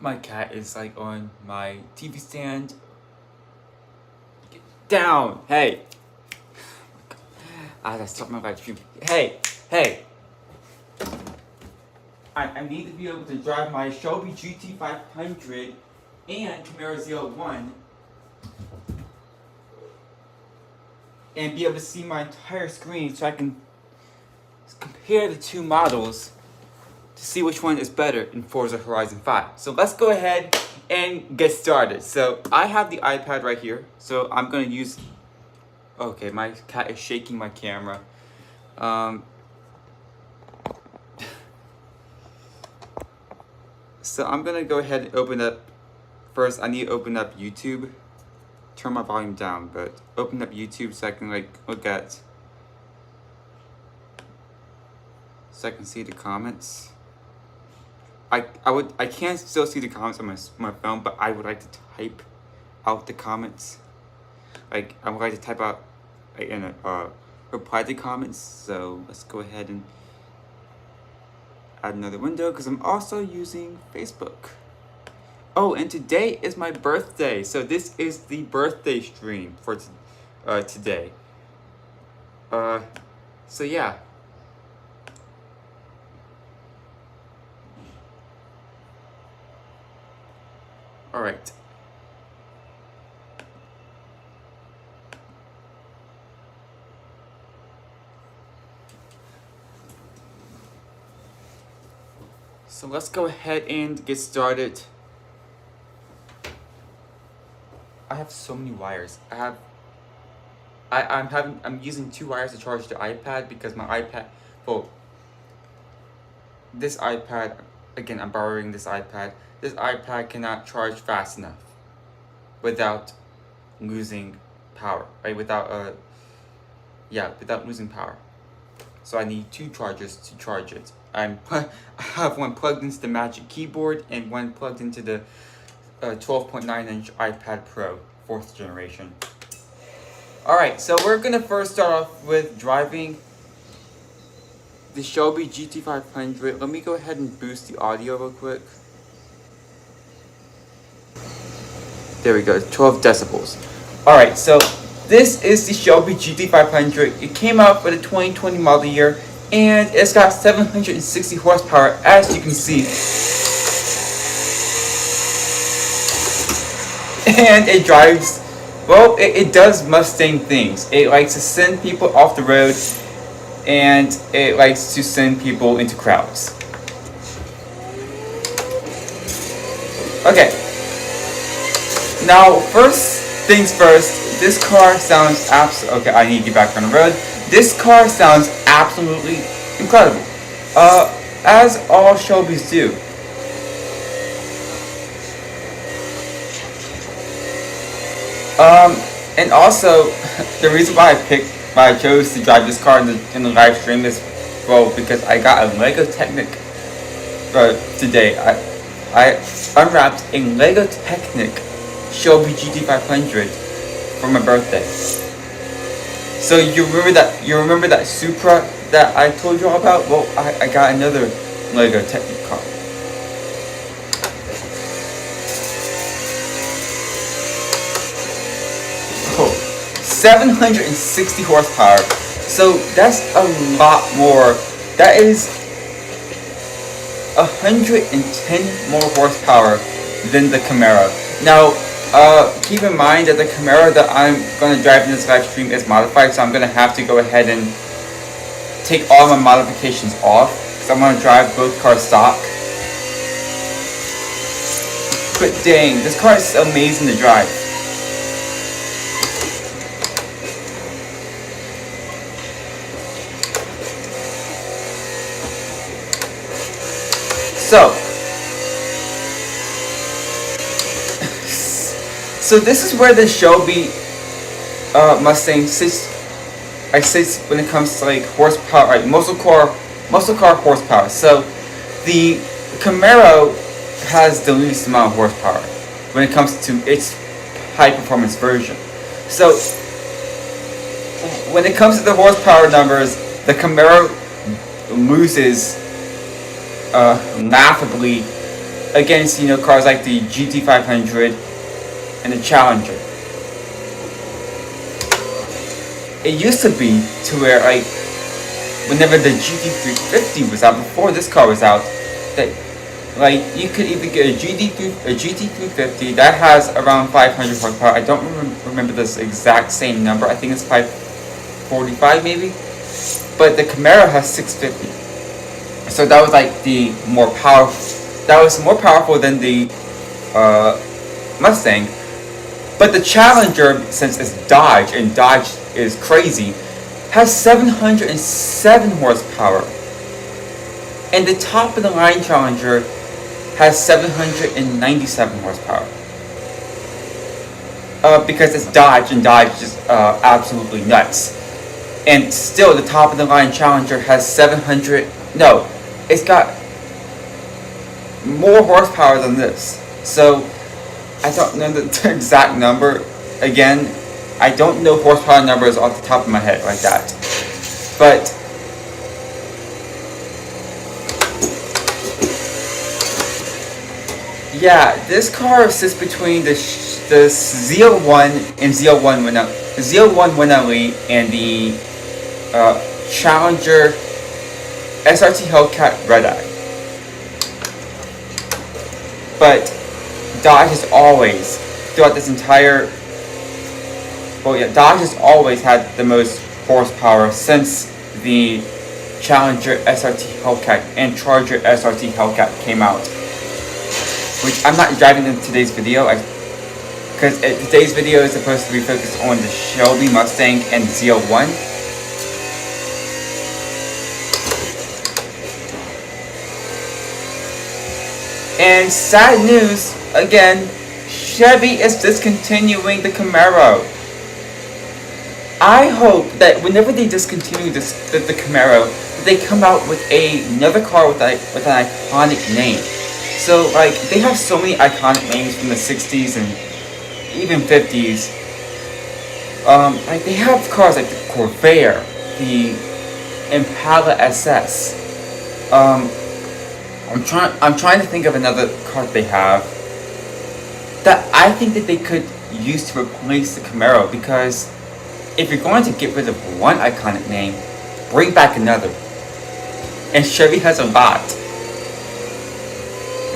My cat is like on my TV stand. Get down! Hey! I gotta stop my live stream. Hey! Hey! I need to be able to drive my Shelby GT500 and Camaro ZL1 and be able to see my entire screen so I can compare the two models to see which one is better in Forza Horizon 5. So let's go ahead and get started. So I have the iPad right here. So I'm going to use... Okay, my cat is shaking my camera. So I'm going to go ahead and open up... First, I need to open up YouTube. Turn my volume down, but open up YouTube so I can look at... So I can see the comments. I can't still see the comments on my phone, but I would like to type out the comments. I would like to type out reply to comments. So let's go ahead and add another window because I'm also using Facebook. Oh, and today is my birthday, so this is the birthday stream for today. So yeah. All right. So let's go ahead and get started. I have so many wires. I'm using 2 wires to charge the iPad because my iPad, well, this iPad, again, I'm borrowing this iPad. This iPad cannot charge fast enough without losing power, right? Without losing power. So I need 2 chargers to charge it. I have one plugged into the Magic Keyboard and one plugged into the 12.9-inch iPad Pro 4th generation. Alright, so we're gonna first start off with driving the Shelby GT500. Let me go ahead and boost the audio real quick. There we go, 12 decibels. Alright, so this is the Shelby GT500. It came out for the 2020 model year, and it's got 760 horsepower, as you can see. And it drives, well, it does Mustang things. It likes to send people off the road, and it likes to send people into crowds. Okay. Now, first things first, this car sounds okay, I need to get back on the road. This car sounds absolutely incredible. As all Shelbys do. And also, the reason why I chose to drive this car in the live stream is, well, because I got a Lego Technic today. I unwrapped a Lego Technic Shelby GT500 for my birthday. So you remember that Supra that I told you all about? Well, I got another Lego Technic car. Oh, 760 horsepower. So that's a lot more. That is 110 more horsepower than the Camaro. Now, keep in mind that the Camaro that I'm going to drive in this live stream is modified, so I'm going to have to go ahead and take all my modifications off, because I'm going to drive both cars stock. But dang, this car is amazing to drive. So this is where the Shelby Mustang sits. I say when it comes to like horsepower, right? Muscle car horsepower. So the Camaro has the least amount of horsepower when it comes to its high performance version. So when it comes to the horsepower numbers, the Camaro loses laughably against, you know, cars like the GT500 and the Challenger. It used to be to where, like, whenever the GT350 was out, before this car was out, that, like, you could either get a GT350 that has around 500 horsepower. I don't remember this exact same number. I think it's 545 maybe. But the Camaro has 650. So that was like the more powerful. That was more powerful than the Mustang. But the Challenger, since it's Dodge, and Dodge is crazy, has 707 horsepower. And the top of the line Challenger has 797 horsepower. Because it's Dodge, and Dodge is absolutely nuts. And still, the top of the line Challenger has 700. No, it's got more horsepower than this. So I don't know the exact number. Again, I don't know horsepower numbers off the top of my head like that. But yeah, this car sits between the ZL1 and ZL1 1LE and the Challenger SRT Hellcat Red Eye. But Dodge has always, throughout this entire, Dodge has always had the most horsepower since the Challenger SRT Hellcat and Charger SRT Hellcat came out. Which I'm not driving in today's video, because today's video is supposed to be focused on the Shelby Mustang and ZL1. And sad news, again, Chevy is discontinuing the Camaro. I hope that whenever they discontinue the Camaro, they come out with another car with an iconic name. So, like, they have so many iconic names from the 60s and even 50s. Like, they have cars like the Corvair, the Impala SS. I'm trying to think of another car that they have that I think that they could use to replace the Camaro, because if you're going to get rid of one iconic name, bring back another. And Chevy has a lot.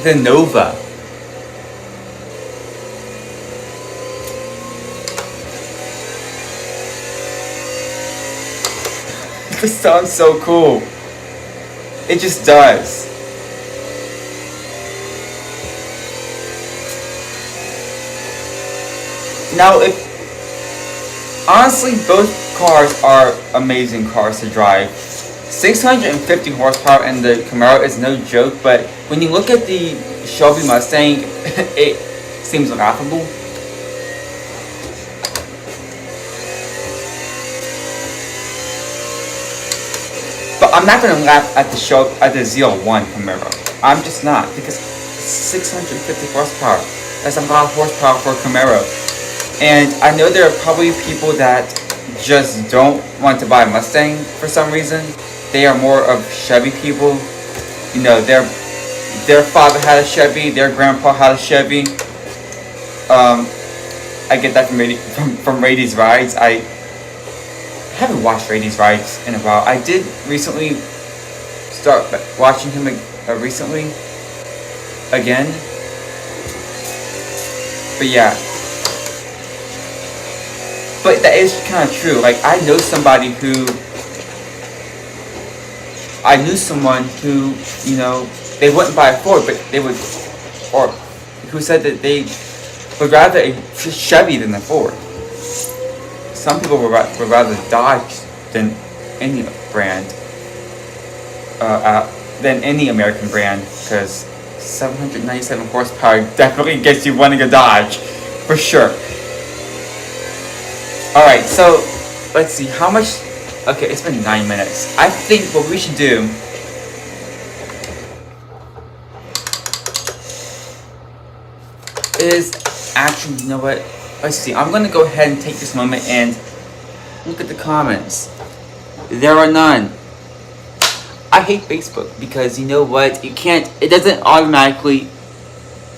The Nova. This sounds so cool. It just does. Now, honestly, both cars are amazing cars to drive. 650 horsepower in the Camaro is no joke, but when you look at the Shelby Mustang, it seems laughable. But I'm not gonna laugh at the ZL1 Camaro. I'm just not, because 650 horsepower. That's a lot of horsepower for a Camaro. And I know there are probably people that just don't want to buy a Mustang for some reason. They are more of Chevy people. You know, their father had a Chevy, their grandpa had a Chevy. I get that from Rady's Rides. I haven't watched Rady's Rides in a while. I did recently start watching him recently again. But yeah. But that is kind of true. Like, I knew someone who, you know, they wouldn't buy a Ford, but they would, or who said that they would rather a Chevy than a Ford. Some people would rather Dodge than any brand, than any American brand, because 797 horsepower definitely gets you wanting a Dodge, for sure. Alright, so let's see how much. Okay, it's been 9 minutes. I think what we should do is actually, you know what? Let's see. I'm gonna go ahead and take this moment and look at the comments. There are none. I hate Facebook because, you know what? It doesn't automatically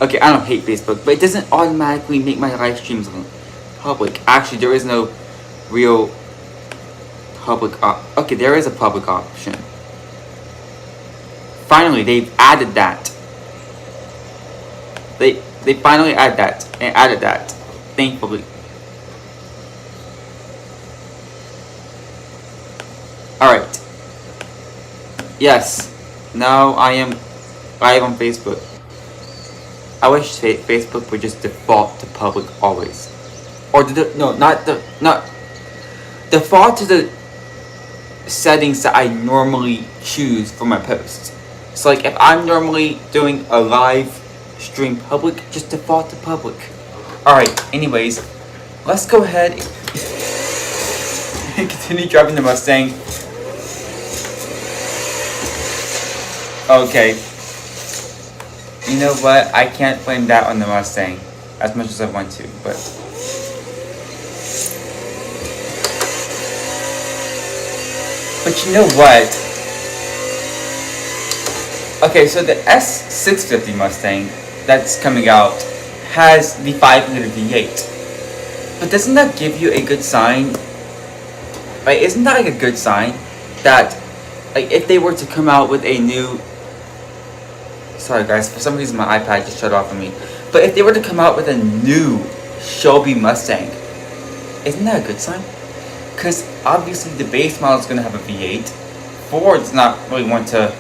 Okay, I don't hate Facebook, but it doesn't automatically make my live streams public. Actually, there is no real public okay, there is a public option. Finally, they've added that. They finally added that. Thankfully. Alright. Yes. Now I am live on Facebook. I wish Facebook would just default to public always. Or not default to the settings that I normally choose for my posts. So like if I'm normally doing a live stream public, just default to public. Alright, anyways, let's go ahead and continue driving the Mustang. Okay. You know what? I can't blame that on the Mustang as much as I want to, but you know what? Okay, so the S650 Mustang that's coming out has the 500 V8. But doesn't that give you a good sign? Like, isn't that like a good sign that, like, if they were to come out with a new... Sorry guys, for some reason my iPad just shut off on me. But if they were to come out with a new Shelby Mustang, isn't that a good sign? Because obviously the base model is going to have a V8. Ford's not really want to...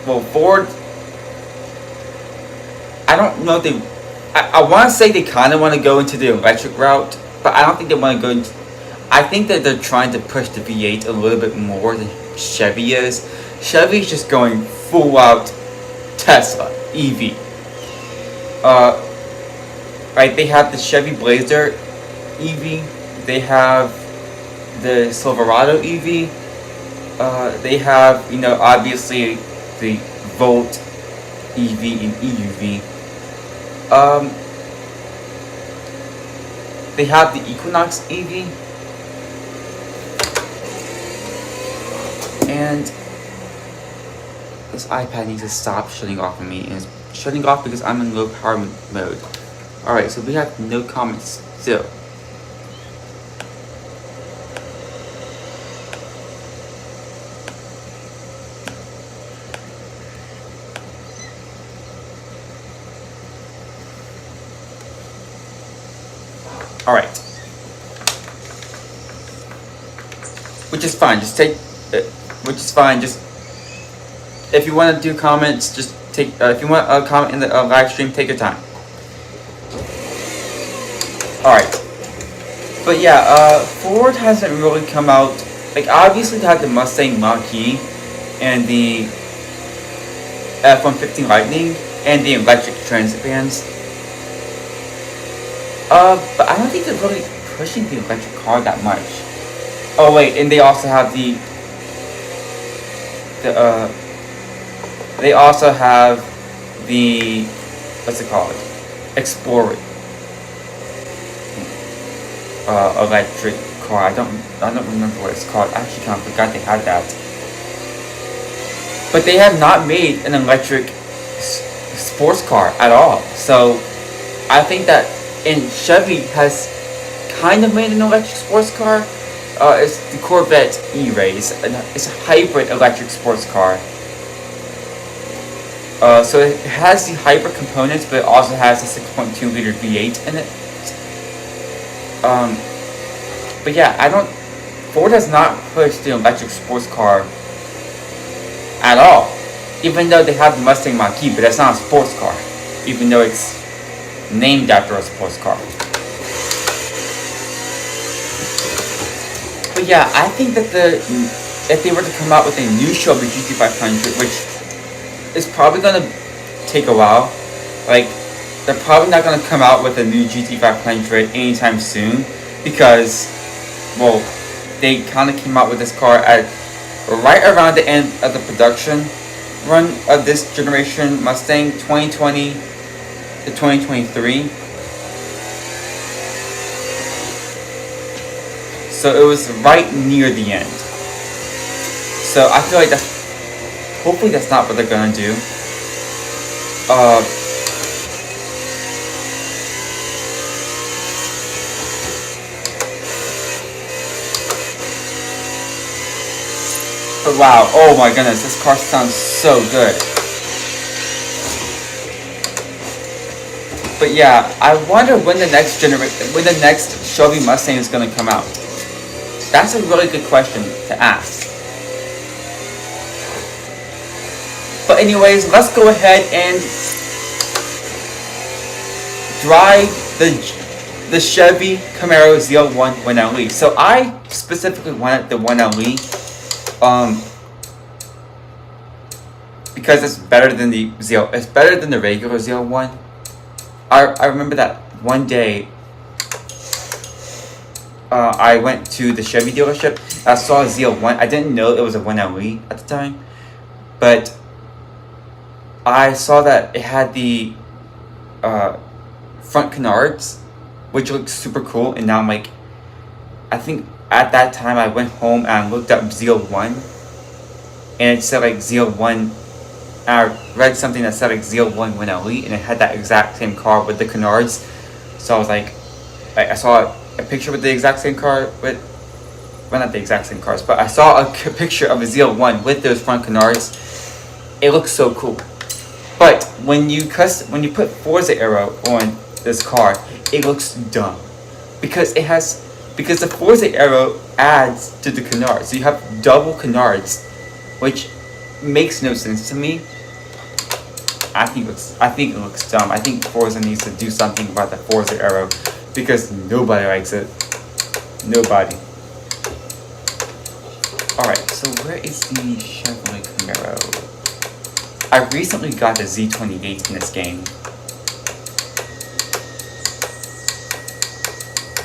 Well, Ford... I don't know if they... I want to say they kind of want to go into the electric route, but I don't think they want to go into... I think that they're trying to push the V8 a little bit more than Chevy is. Chevy's just going full out Tesla EV. Right, they have the Chevy Blazer EV. They have the Silverado EV. They have, you know, obviously the Volt EV and EUV. They have the Equinox EV. And this iPad needs to stop shutting off on me, and it's shutting off because I'm in low power mode. Alright, so we have no comments still. Alright. Which is fine, just take... which is fine, just... If you want to do comments, just take... if you want a comment in the live stream, take your time. Alright. But yeah, Ford hasn't really come out... Like, obviously they had the Mustang Mach-E and the F-150 Lightning and the electric transit vans. But I don't think they're really pushing the electric car that much. Oh wait, and they also have they also have the, what's it called? Explorer. Electric car. I don't remember what it's called. I actually kind of forgot they had that. But they have not made an electric sports car at all. So I think that, and Chevy has kind of made an electric sports car. It's the Corvette E-Race. It's a hybrid electric sports car. So it has the hybrid components, but it also has a 6.2 liter V8 in it. But yeah, Ford has not pushed the electric sports car at all. Even though they have the Mustang Mach-E, but that's not a sports car. Even though it's named after a sports car. But yeah, I think that if they were to come out with a new Shelby GT500, which is probably going to take a while, like, they're probably not going to come out with a new GT500 anytime soon, because, well, they kind of came out with this car at right around the end of the production run of this generation Mustang, 2020 to 2023. So it was right near the end. So I feel like hopefully that's not what they're gonna do. wow, oh my goodness, this car sounds so good. But yeah, I wonder when the next Shelby Mustang is gonna come out. That's a really good question to ask. But anyways, let's go ahead and drive the Chevy Camaro ZL1 1LE. So I specifically wanted the 1LE because it's better than the regular ZL1. I remember that one day I went to the Chevy dealership. I saw a ZL1. I didn't know it was a 1LE at the time, but I saw that it had the front canards, which looked super cool. And now I'm like, I think at that time I went home and I looked up ZL1, and it said like ZL1. I read something that said like ZL1 1LE, and it had that exact same car with the canards. So I was like, I saw a picture with the exact same car with, well, not the exact same cars, but I saw a picture of a ZL1 with those front canards. It looks so cool. But when you put Forza Aero on this car, it looks dumb because the Forza Aero adds to the canards. So you have double canards, which makes no sense to me. I think it looks dumb. I think Forza needs to do something about the Forza Aero because nobody likes it. Nobody. Alright, so where is the Chevrolet Camaro? I recently got the Z28 in this game.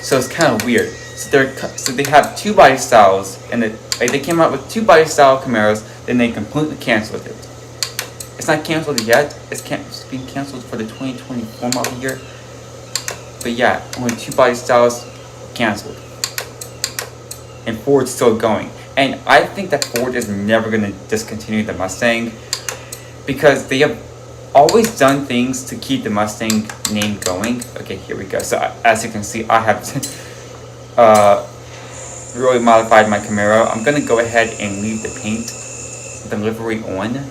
So it's kind of weird. So they have two body styles, and they came out with two body style Camaros, then they completely canceled it. It's not canceled yet. It's being canceled for the 2024 model year. But yeah, only two body styles canceled, and Ford's still going. And I think that Ford is never going to discontinue the Mustang because they have always done things to keep the Mustang name going. Okay, here we go. So as you can see, I have really modified my Camaro. I'm gonna go ahead and leave the paint, the livery on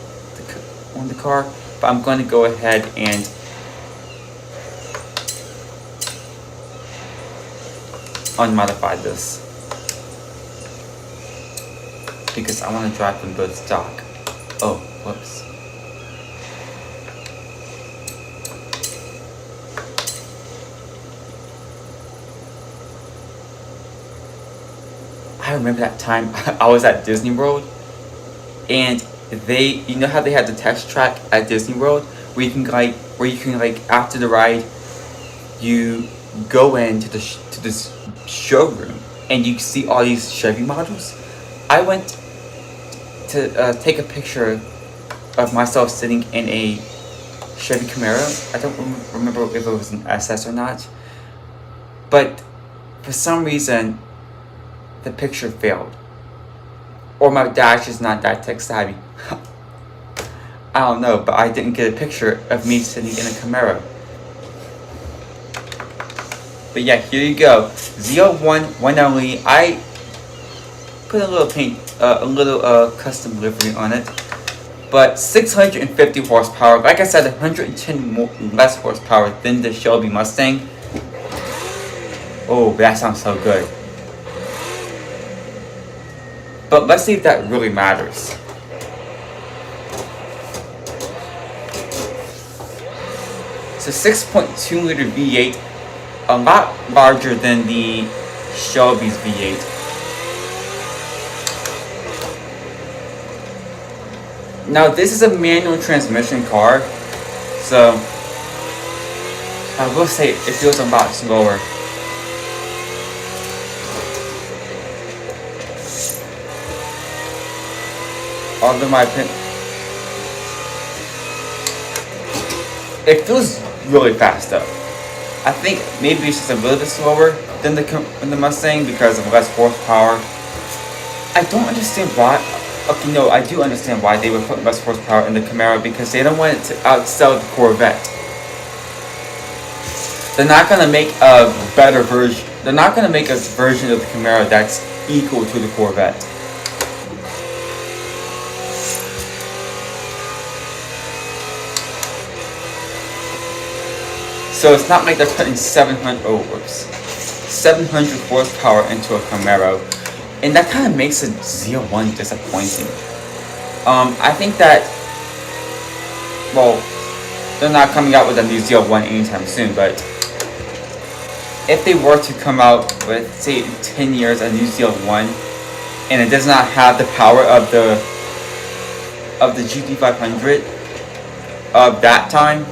the car, but I'm going to go ahead and unmodify this because I want to drive them both stock. Oh, whoops. I remember that time I was at Disney World, and you know how they had the test track at Disney World where you can after the ride you go into this showroom and you see all these Chevy models. I went to take a picture of myself sitting in a Chevy Camaro. I don't remember if it was an SS or not, but for some reason the picture failed, or my dash is not that tech savvy. I don't know, but I didn't get a picture of me sitting in a Camaro. But yeah, here you go, ZL1 1LE. I put a little paint, a little custom livery on it, but 650 horsepower. Like I said, 110 less horsepower than the Shelby Mustang. Oh, that sounds so good. But let's see if that really matters. So 6.2 liter V8, a lot larger than the Shelby's V8. Now this is a manual transmission car, so I will say it feels a lot slower. Although it feels really fast though. I think maybe it's just a little bit slower than the Mustang because of less horsepower. I don't understand why. Okay, no, I do understand why they would put less horsepower in the Camaro, because they don't want it to outsell the Corvette. They're not gonna make a better version. They're not gonna make a version of the Camaro that's equal to the Corvette. So it's not like they're putting 700 horsepower into a Camaro, and that kind of makes a ZL1 disappointing. I think that, well, they're not coming out with a new ZL1 anytime soon, but if they were to come out with, say, 10 years a new ZL1, and it does not have the power of the GT500 of that time,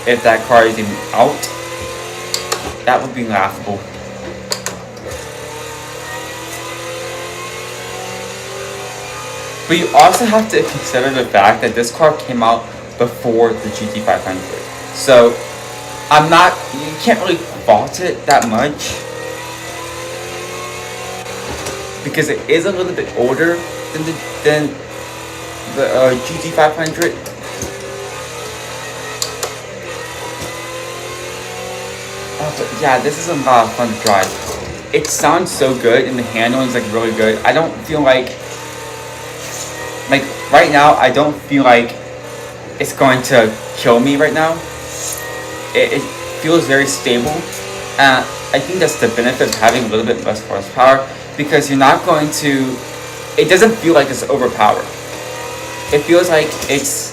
if that car is even out, that would be laughable. But you also have to consider the fact that this car came out before the GT500. So you can't really fault it that much, because it is a little bit older than the GT500. But yeah, this is a lot of fun to drive. It sounds so good, and the handling is like really good. I don't feel like right now, I don't feel like it's going to kill me right now. It feels very stable, and I think that's the benefit of having a little bit less horsepower, because you're not going to, it doesn't feel like it's overpowered. It feels like it's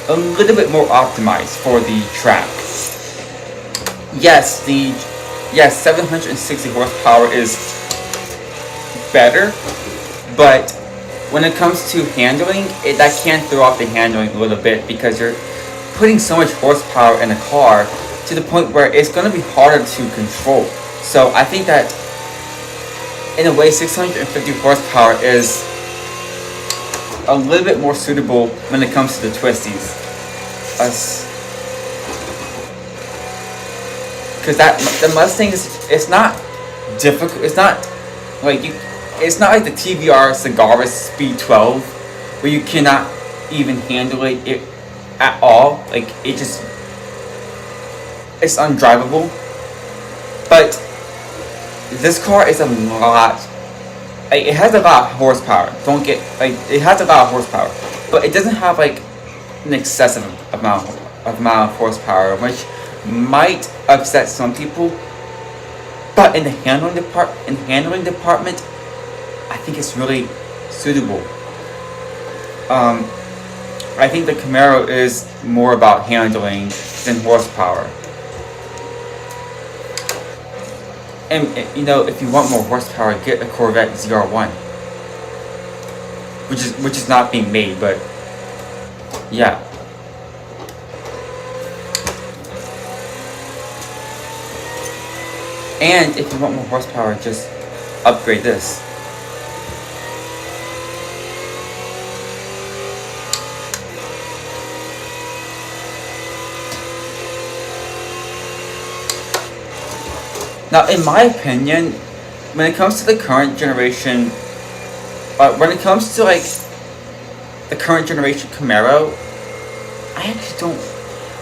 a little bit more optimized for the track. Yes, 760 horsepower is better, but when it comes to handling, that can throw off the handling a little bit, because you're putting so much horsepower in a car to the point where it's going to be harder to control. So I think that, in a way, 650 horsepower is a little bit more suitable when it comes to the twisties. Because the Mustang it's not difficult. It's not like the TVR Sagaris Speed 12, where you cannot even handle it at all. Like, it's undrivable. But this car is a lot. It has a lot of horsepower. It has a lot of horsepower, but it doesn't have like an excessive amount of horsepower, which might upset some people. But in the handling department, I think it's really suitable. I think the Camaro is more about handling than horsepower. And if you want more horsepower, get a Corvette ZR1, which is not being made, but yeah. And if you want more horsepower, just upgrade this. Now, in my opinion, when it comes to the current generation, when it comes to like the current generation Camaro, I actually don't.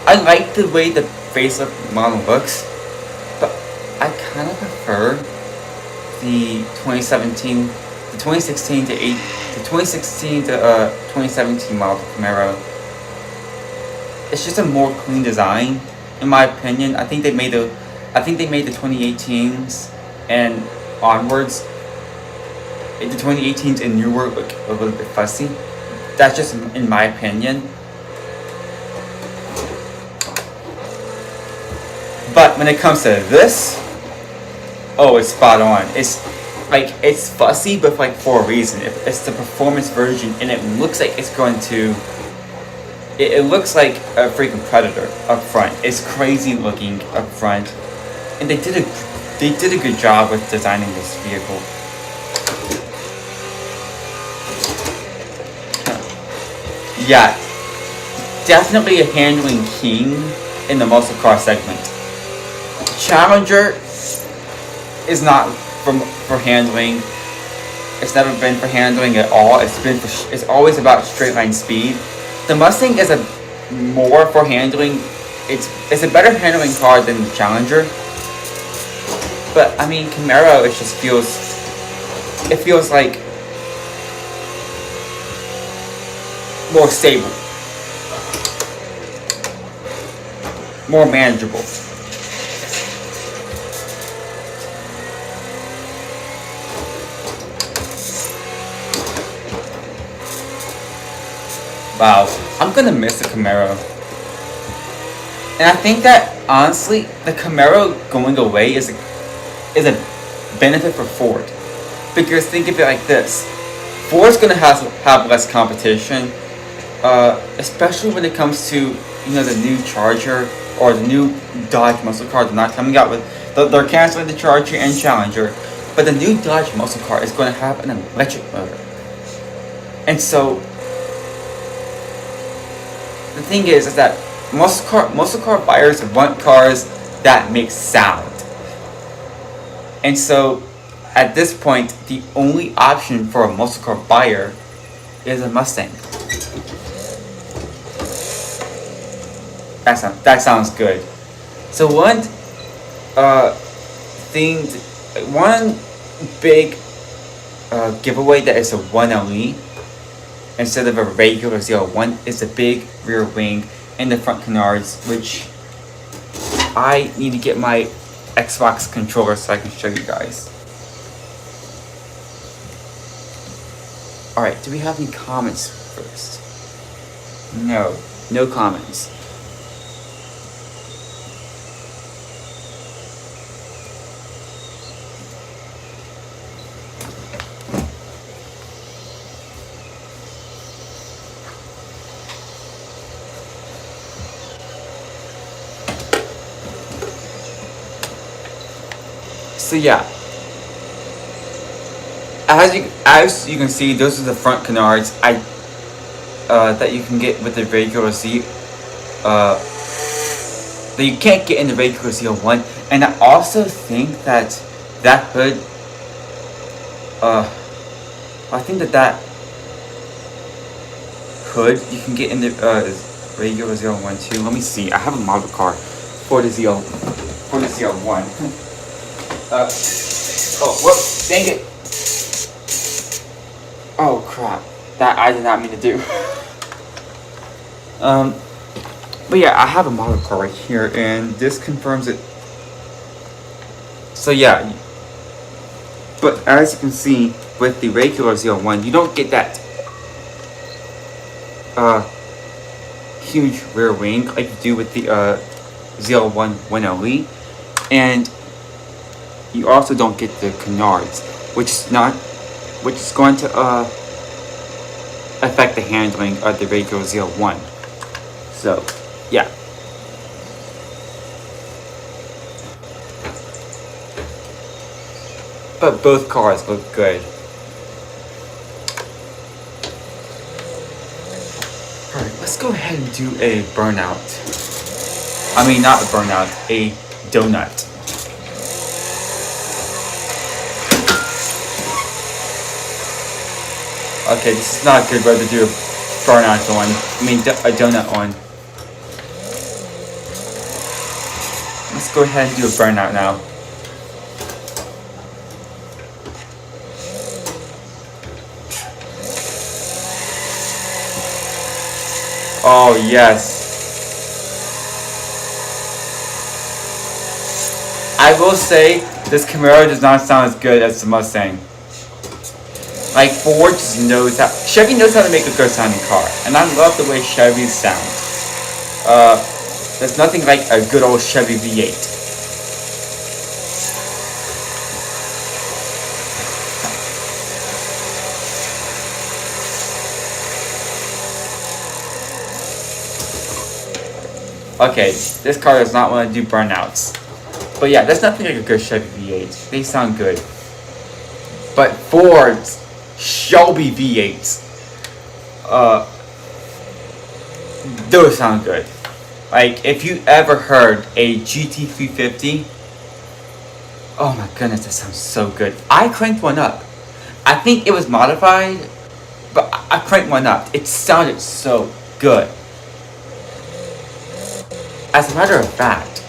I like the way the facelift model looks, but I kind of prefer the 2016 to 2017 model Camaro. It's just a more clean design, in my opinion. I think they made the 2018s and onwards. The 2018s and newer look a little bit fussy. That's just in my opinion. But when it comes to this, oh, it's spot on. It's fussy, but like for a reason. It's the performance version, and it looks like it's going to. It looks like a freaking Predator up front. It's crazy looking up front. And they did a good job with designing this vehicle. Yeah, definitely a handling king in the muscle car segment. Challenger is not for handling. It's never been for handling at all. It's always about straight line speed. The Mustang is more for handling. It's a better handling car than the Challenger. But I mean, Camaro, it feels like more stable. more manageable. Wow, I'm gonna miss the Camaro. And I think that honestly, the Camaro going away is a benefit for Ford. Because think of it like this: Ford's gonna have less competition, especially when it comes to the new Charger or the new Dodge muscle car. They're not coming out with. They're canceling the Charger and Challenger, but the new Dodge muscle car is going to have an electric motor. And so the thing is that muscle car buyers want cars that make sound. And so at this point, the only option for a muscle car buyer is a Mustang. That sounds good. So one big giveaway that is a 1LE instead of a regular ZL1 is the big rear wing and the front canards, which I need to get my Xbox controller so I can show you guys. Alright, do we have any comments first? No comments. So yeah, as you can see, those are the front canards that you can get with the regular Z, that you can't get in the regular ZL1. And I also think that hood, I think that hood you can get in the regular ZL1 too. Let me see. I have a model car for the ZL1. Oh, whoops, dang it. Oh, crap. That I did not mean to do. But yeah, I have a model car right here, and this confirms it. So yeah, but as you can see, with the regular ZL1, you don't get that huge rear wing like you do with the ZL1 1LE, and you also don't get the canards, which is going to affect the handling of the regular ZL1. So, yeah. But both cars look good. Alright, let's go ahead and do a burnout. I mean, not a burnout, a donut. Okay, this is not good, but to do a burnout on. I mean, a donut on. Let's go ahead and do a burnout now. Oh, yes. I will say, this Camaro does not sound as good as the Mustang. Like, Ford just knows how, Chevy knows how to make a good sounding car, and I love the way Chevys sound. There's nothing like a good old Chevy V8. Okay, this car does not want to do burnouts. But yeah, there's nothing like a good Chevy V8. They sound good. But Ford's Shelby V8s, those sound good. Like, if you ever heard a GT350, oh my goodness, that sounds so good. I cranked one up. I think it was modified, but I cranked one up. It sounded so good. As a matter of fact,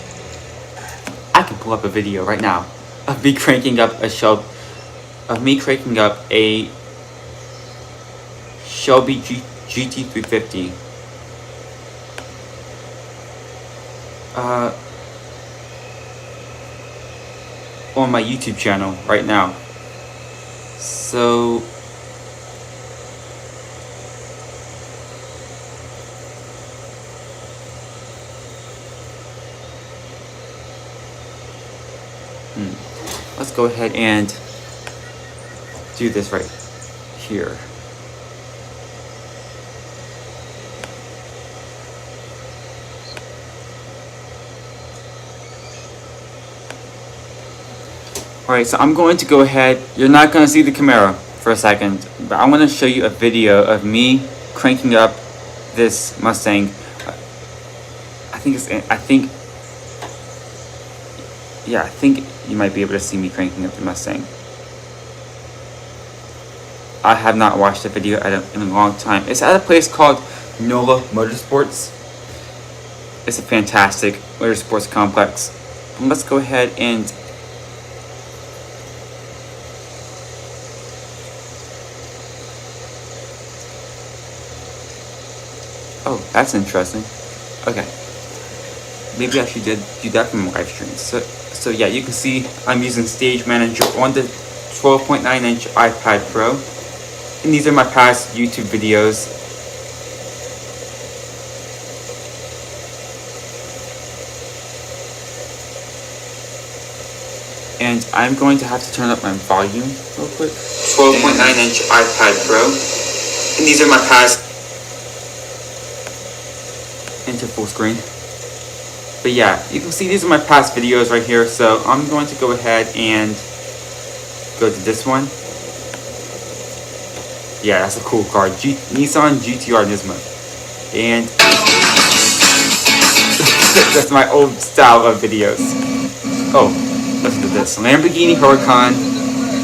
I can pull up a video right now of me cranking up a Shelby GT350. on my YouTube channel right now. So let's go ahead and do this right here. Alright, so I'm going to go ahead. You're not going to see the Camaro for a second, but I'm going to show you a video of me cranking up this Mustang. I think you might be able to see me cranking up the Mustang. I have not watched the video in a long time. It's at a place called NOLA Motorsports. It's a fantastic motorsports complex. Let's go ahead and oh, that's interesting. Okay. Maybe I should do that from live stream. So yeah, you can see I'm using Stage Manager on the 12.9-inch iPad Pro. And these are my past YouTube videos. And I'm going to have to turn up my volume real quick. 12.9-inch iPad Pro. And these are my past into full screen. But yeah, you can see these are my past videos right here. So I'm going to go ahead and go to this one. Yeah, that's a cool car. Nissan GTR Nismo. And that's my old style of videos. Oh, listen to this. Lamborghini Huracan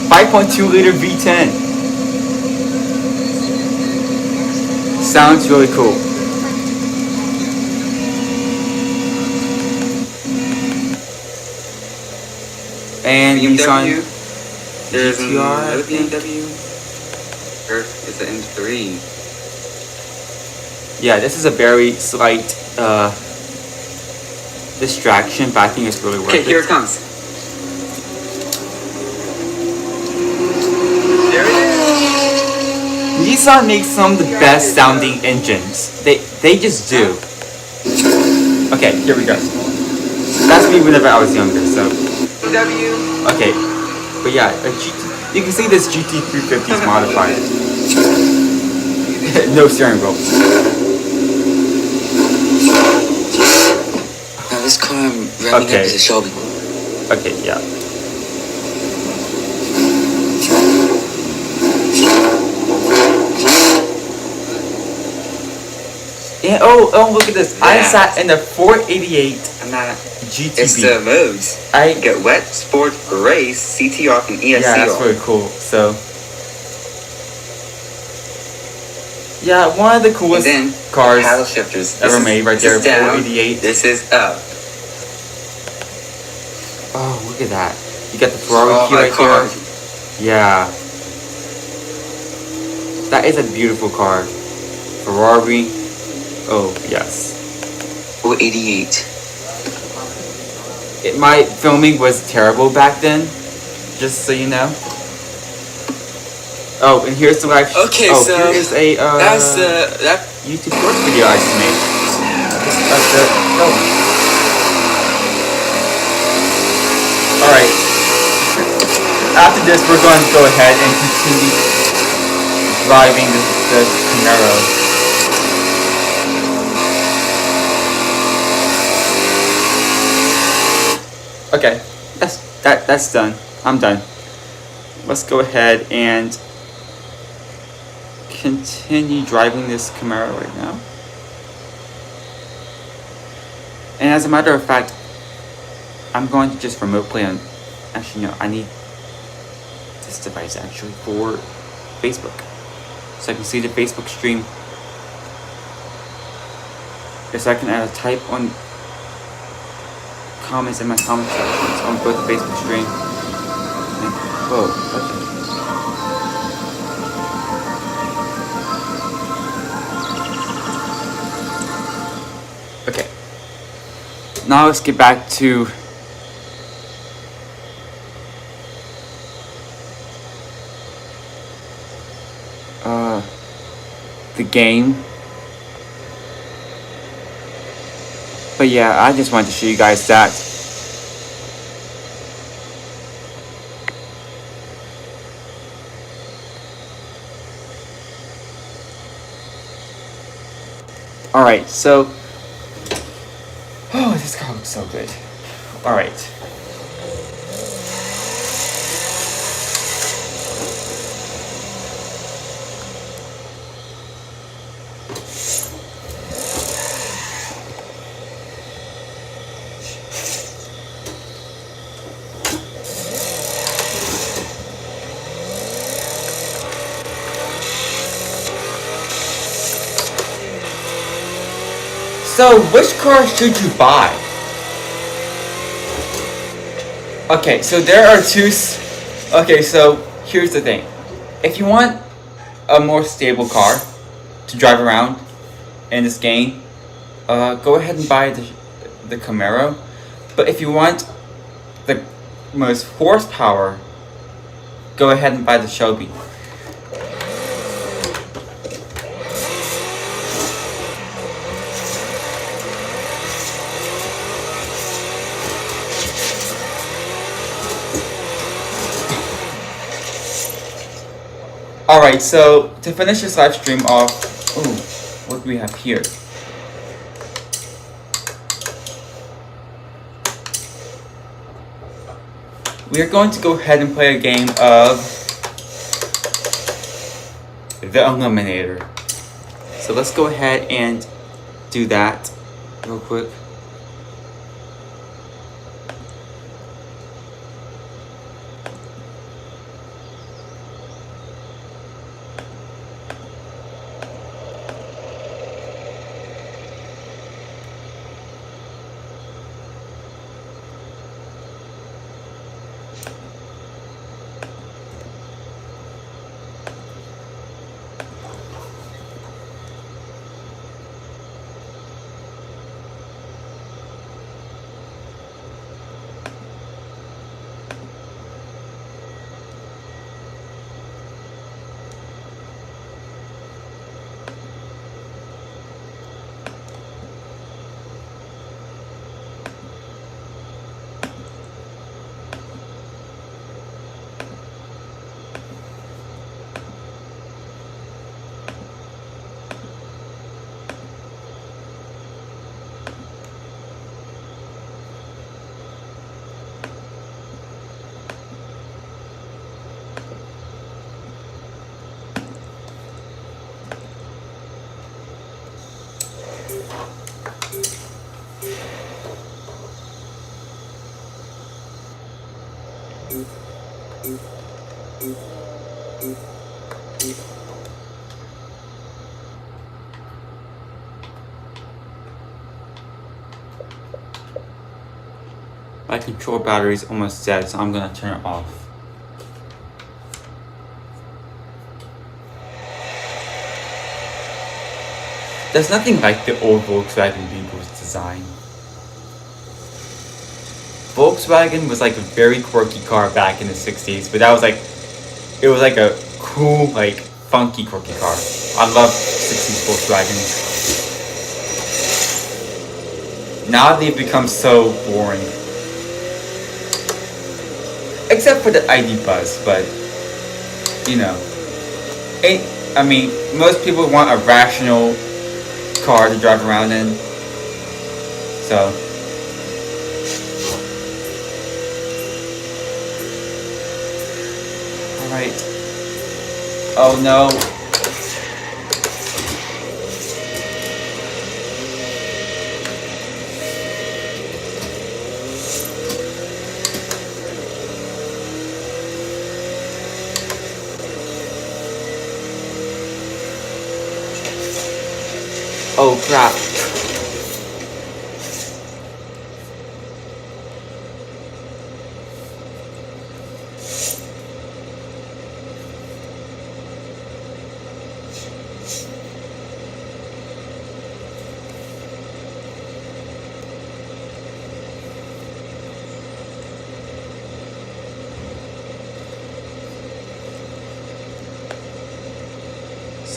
5.2 liter V10. Sounds really cool. And BMW, Nissan there's GTR, another BMW. It's an M3. Yeah, this is a very slight distraction, but I think it's really worth it. Okay, here it comes. There it is. Nissan makes some of the best sounding engines. They just do. Okay, here we go. That's me whenever I was younger, so. Okay, but yeah, you can see this GT350 is modified. No steering wheel. Now this car I'm revving up is a Shelby. Okay, yeah. And oh, look at this. Yeah. I sat in the 488 I'm not. GTB. It's the modes. You get wet, sport, race, CTR, and ESCR. Yeah, that's really cool. So, yeah, one of the coolest cars paddle shifters ever made right there. 488. This is up. Oh, look at that. You got the Ferrari key right there. Yeah. That is a beautiful car. Ferrari. Oh, yes. 488. My filming was terrible back then, just so you know. Oh, and here's the live. Okay, oh, so here's a that's that YouTube short video I just made. All right. After this, we're going to go ahead and continue driving the Camaro. Okay, that's done. I'm done. Let's go ahead and continue driving this Camaro right now. And as a matter of fact, I'm going to just remote play on. Actually, no, I need this device actually for Facebook, so I can see the Facebook stream. So I can add a type on comments in my comment sections on both the Facebook stream. Whoa, okay. Okay. now let's get back to the game. But yeah, I just wanted to show you guys that. Alright, so oh, this car looks so good. Alright. So, which car should you buy? Okay, so there are two. Okay, so here's the thing. If you want a more stable car to drive around in this game, go ahead and buy the Camaro. But if you want the most horsepower, go ahead and buy the Shelby. Alright, so to finish this live stream off, what do we have here? We are going to go ahead and play a game of the Eliminator. So let's go ahead and do that real quick. My control battery is almost dead, so I'm gonna turn it off. There's nothing like the old Volkswagen Beetle's design. Volkswagen was like a very quirky car back in the 60s, but that was like, it was like a cool, like funky quirky car. I love 60s Volkswagens. Now they've become so boring. Except for the ID Buzz, but you know, I mean, most people want a rational car to drive around in. So, alright. Oh no. Oh crap.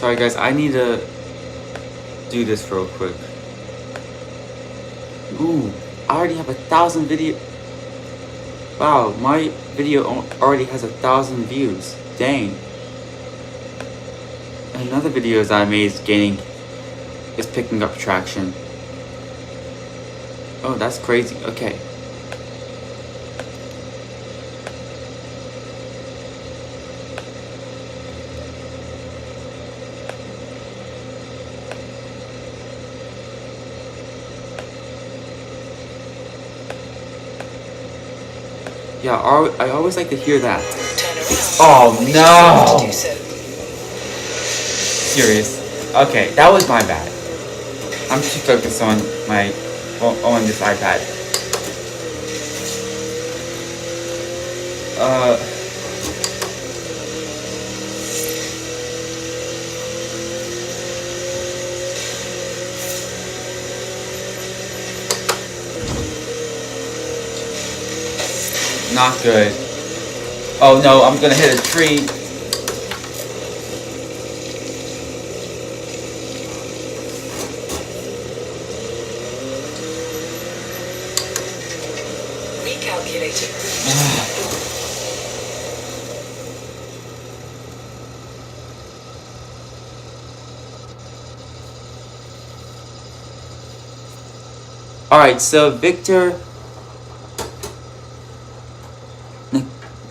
Sorry guys, I need to do this real quick. Ooh, I already have 1,000 video. Wow, my video already has 1,000 views. Dang. Another videos I made is picking up traction. Oh, that's crazy. Okay. Yeah, I always like to hear that. Oh no! Serious. Okay, that was my bad. I'm too focused on on this iPad. Not good. Oh no, I'm gonna hit a tree. Alright, so Victor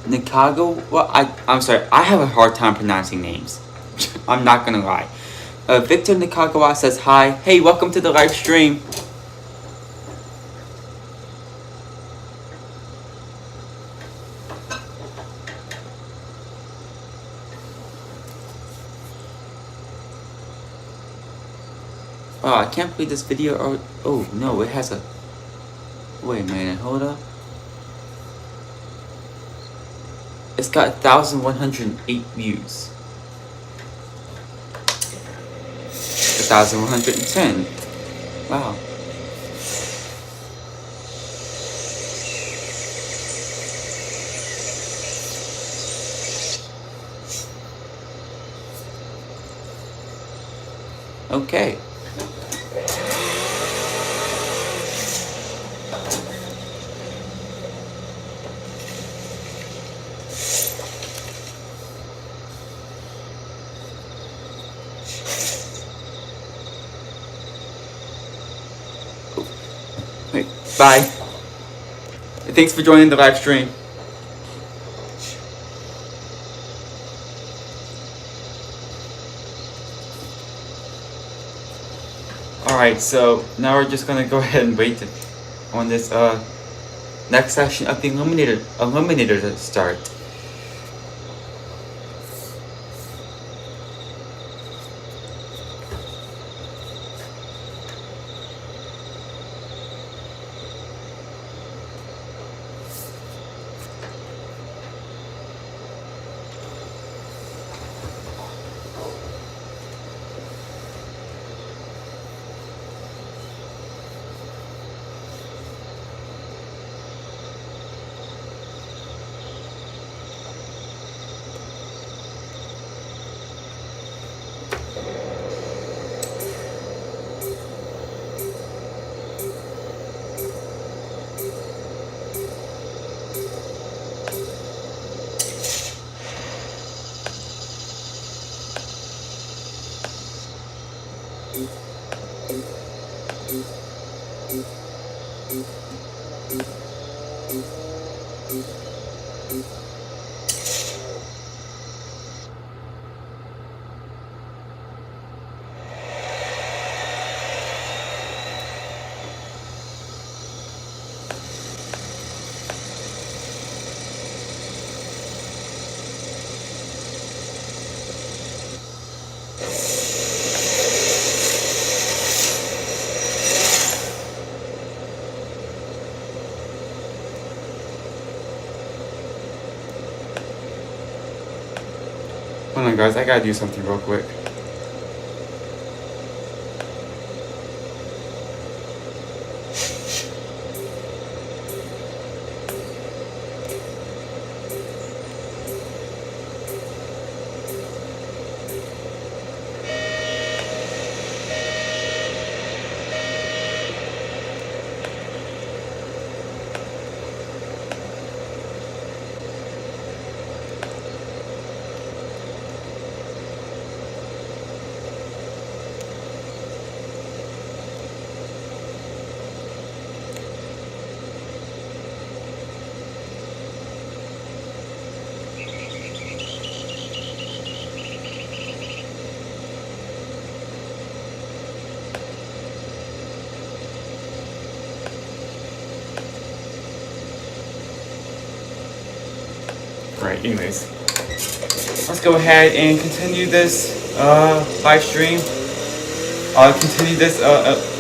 Nikago, well, I'm sorry, I have a hard time pronouncing names. I'm not gonna lie. Victor Nikagawa says hi. Hey, welcome to the live stream. Oh, I can't believe this video. Oh no, it has a. Wait a minute, hold up. It's got 1,108 views. 1,110. Wow. Okay. Bye. Thanks for joining the live stream. Alright, so now we're just gonna go ahead and wait on this next session of the Eliminator to start. Hold on guys, I gotta do something real quick. Alright, anyways. Let's go ahead and continue this live stream. Continue this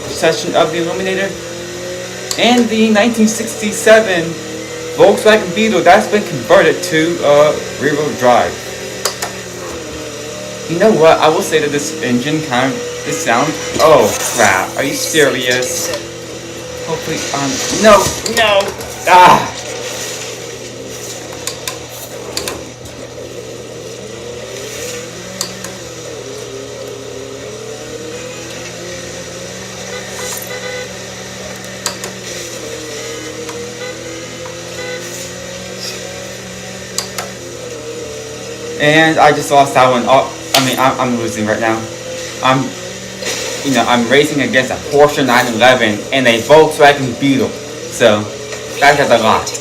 session of the Illuminator. And the 1967 Volkswagen Beetle that's been converted to rear-wheel drive. You know what? I will say that this engine this sound. Oh crap! Are you serious? Hopefully, no. Ah. And I just lost that one. Oh, I'm losing right now. I'm racing against a Porsche 911 and a Volkswagen Beetle. So, that has a lot.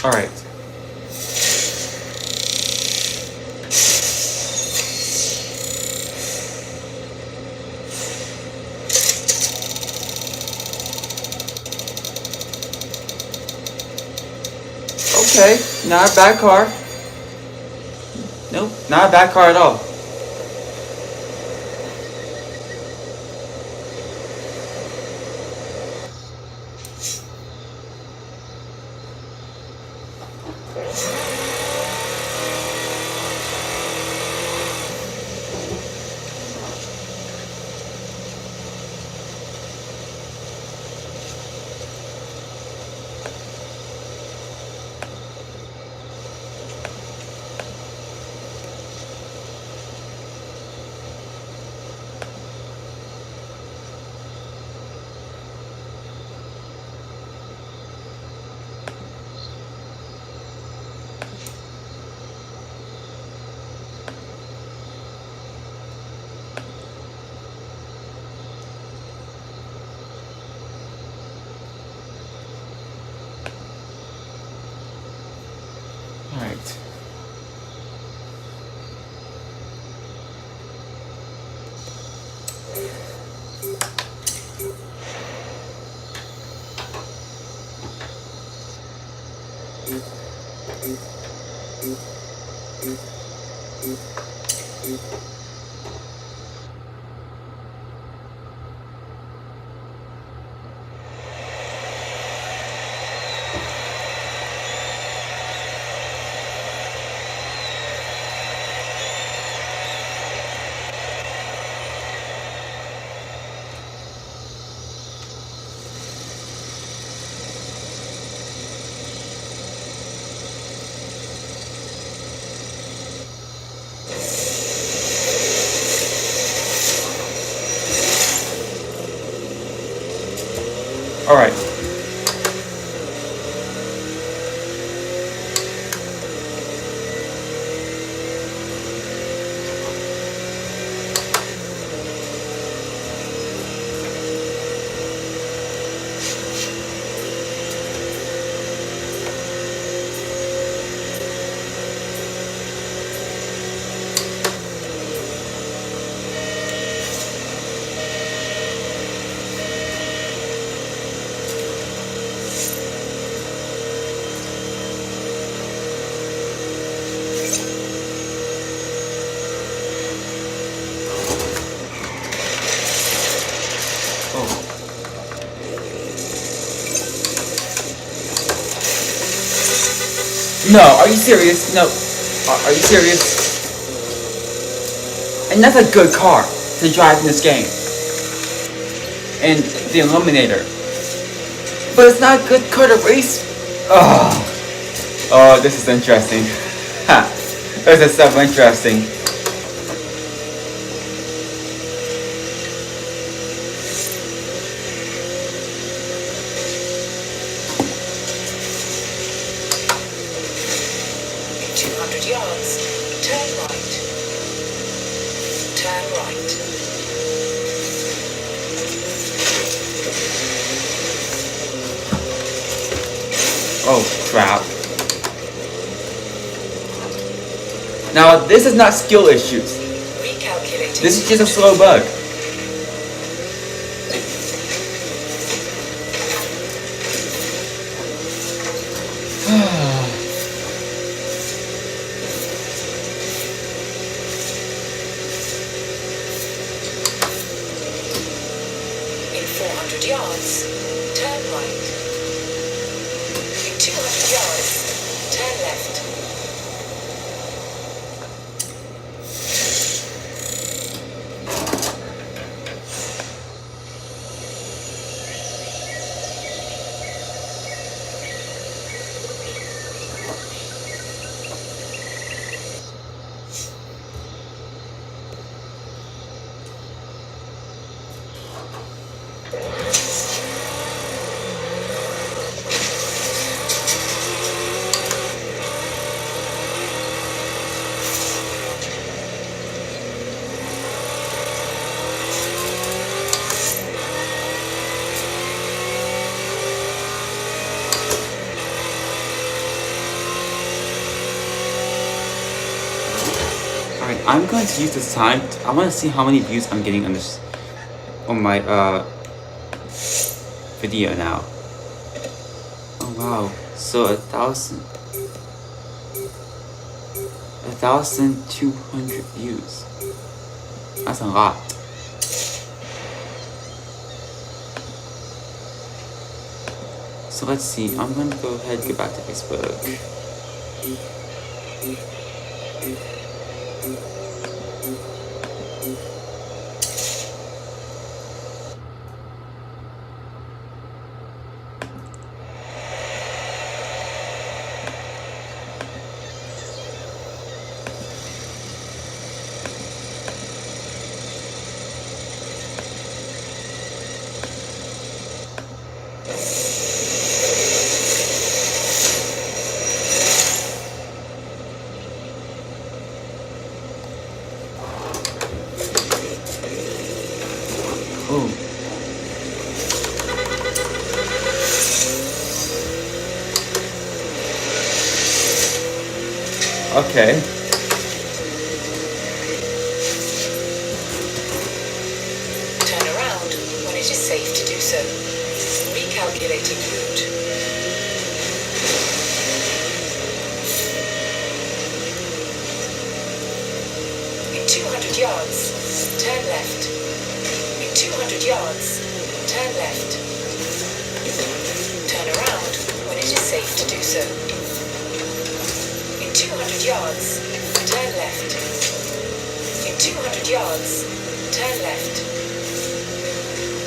All right. Okay, not a bad car. Nope, not a bad car at all. All right. All right. No, are you serious? No. Are you serious? And that's a good car to drive in this game. And the Eliminator. But it's not a good car to race. Oh, this is interesting. Ha! This is so interesting. In 200 yards, turn right. Turn right. Oh crap. Now this is not skill issues. Recalculating. This is just a slow bug. In 400 yards, turn right. In 200 yards, turn left. Alright, I'm going to use this time. I want to see how many views I'm getting on this, on my video now. Oh wow! So 1,200 views. That's a lot. So let's see. I'm going to go ahead and get back to Facebook. Oh. Okay. Turn around when it is safe to do so. Recalculating route. In 200 yards, turn left. In 200 yards, turn left. Turn around when it is safe to do so. In 200 yards, turn left. In 200 yards, turn left.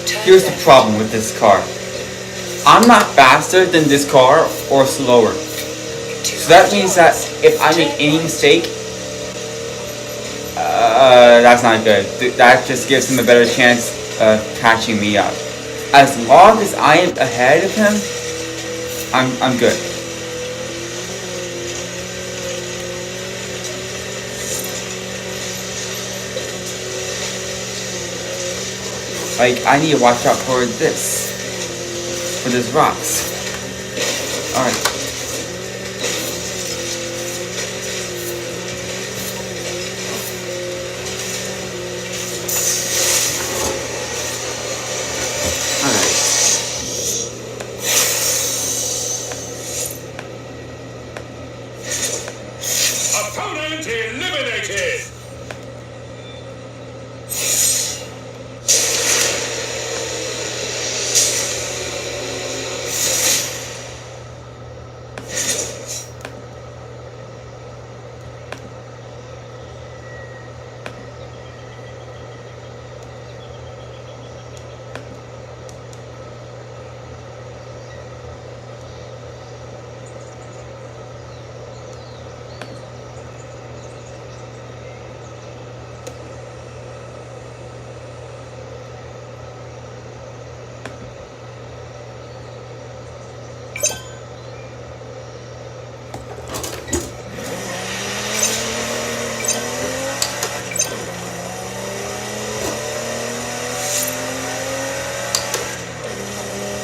Turn Here's the left. problem with this car. I'm not faster than this car or slower. So that means that if I make any mistake, that's not good. That just gives him a better chance of catching me up. As long as I am ahead of him, I'm good. Like, I need to watch out for this. For these rocks. Alright. Opponent eliminated!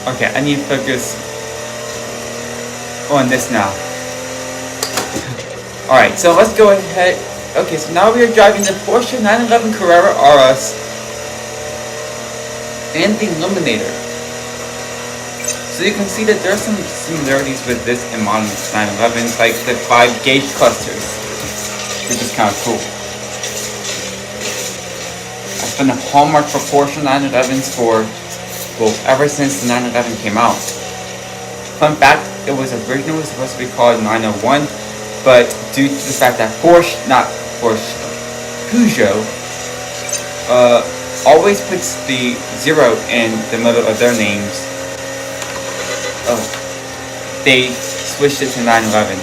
Okay, I need to focus on this now. Alright, so let's go ahead. Okay, so now we are driving the Porsche 911 Carrera RS and the Eliminator. So you can see that there are some similarities with this and modern 911s, like the 5 gauge clusters, which is kind of cool. It's been a hallmark for Porsche 911s for, well, ever since the 911 came out. Fun fact, it was originally supposed to be called 901, but due to the fact that Peugeot always puts the 0 in the middle of their names, they switched it to 911.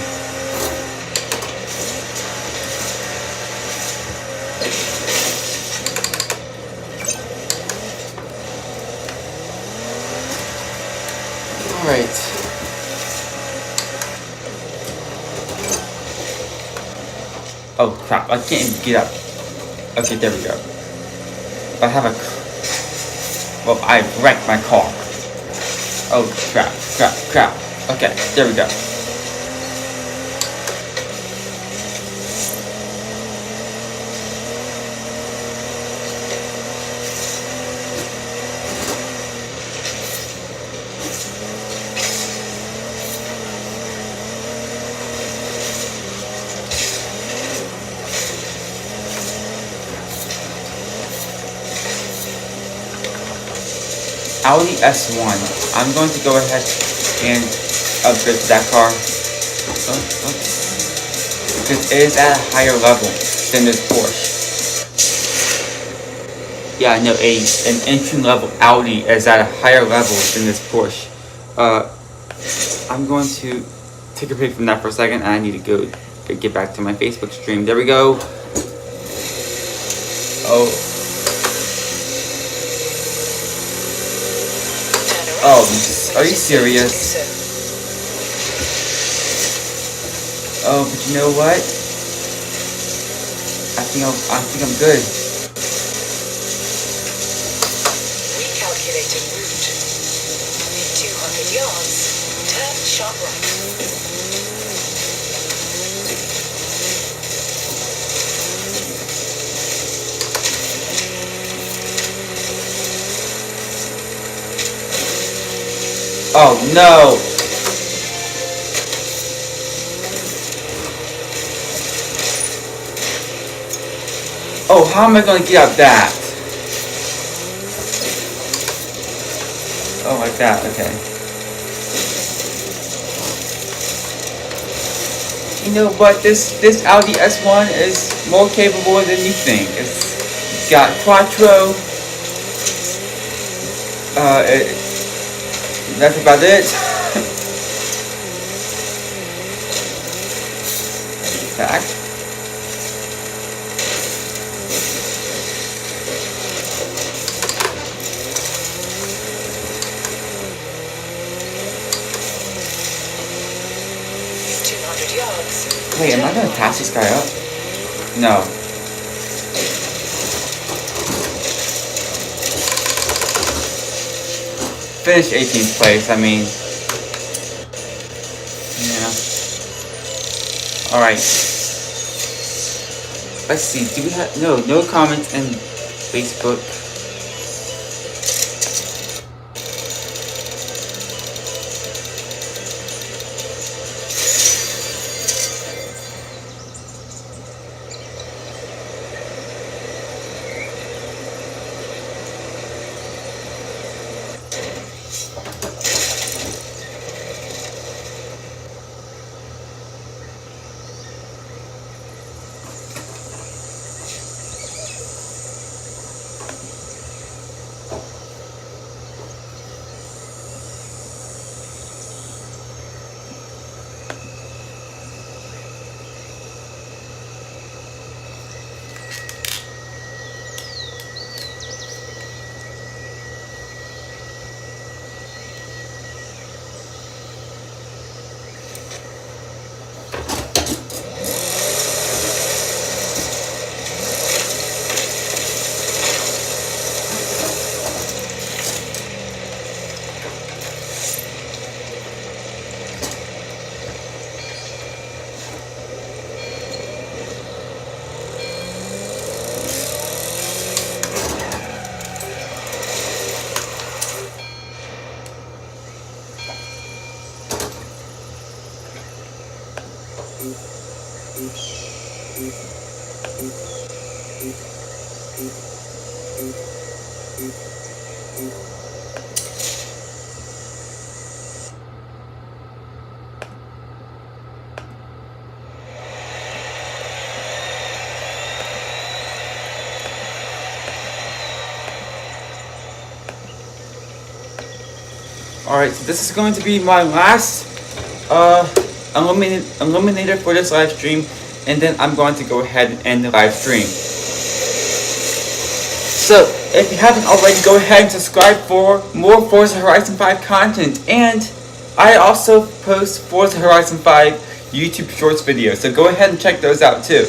Alright. Oh crap, I can't even get up. Okay, there we go. I have well, I wrecked my car. Oh crap. Okay, there we go. Audi S1. I'm going to go ahead and upgrade to that car. Because it is at a higher level than this Porsche. Yeah, I know, an entry level Audi is at a higher level than this Porsche. I'm going to take a break from that for a second. I need to go get back to my Facebook stream. There we go. Oh, are you serious? Oh, but you know what? I think I'm good. Recalculating route. In 200 yards, turn sharp right. Oh no! Oh, how am I going to get out that? Oh, like that, okay. You know what, this Audi S1 is more capable than you think. It's got Quattro. That's about it. Back. Wait, am I gonna pass this guy up? No. Finish 18th place, I mean. Yeah. Alright. Let's see, do we have no comments in Facebook? Alright, so this is going to be my last eliminator for this live stream, and then I'm going to go ahead and end the live stream. So, if you haven't already, go ahead and subscribe for more Forza Horizon 5 content, and I also post Forza Horizon 5 YouTube Shorts videos, so go ahead and check those out too.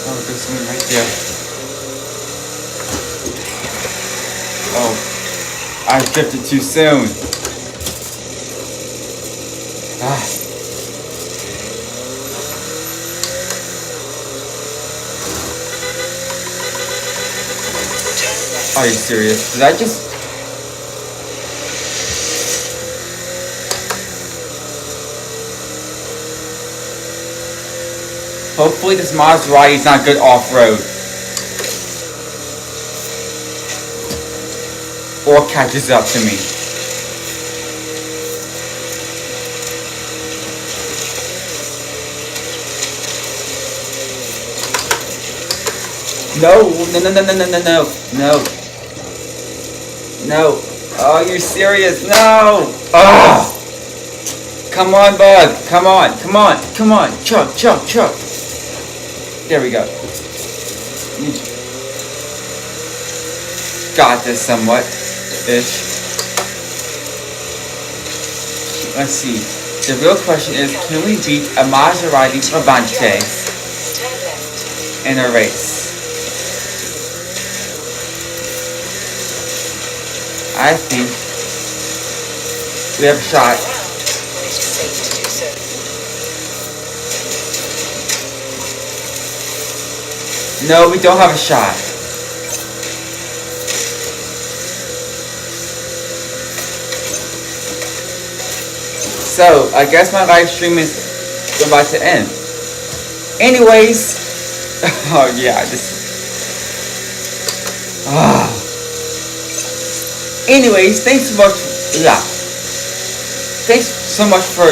Oh, there's something right there. Oh, I drifted too soon. Ah. Are you serious? Did I just... Hopefully this Maserati is not good off-road. Or catches up to me. No. No. Oh, you're serious? No. Ah. Come on, bud. Come on. Chuck. There we go. You got this somewhat. Ish. Let's see. The real question is, can we beat a Maserati Levante in a race? I think we have a shot. No, we don't have a shot. So, I guess my live stream is about to end. Anyways, oh yeah, anyways, thanks so much for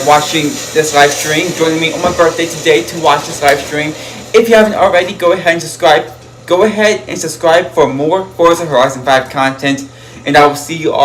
watching this live stream, joining me on my birthday today to watch this live stream. If you haven't already, go ahead and subscribe. Go ahead and subscribe for more Forza Horizon 5 content, and I will see you all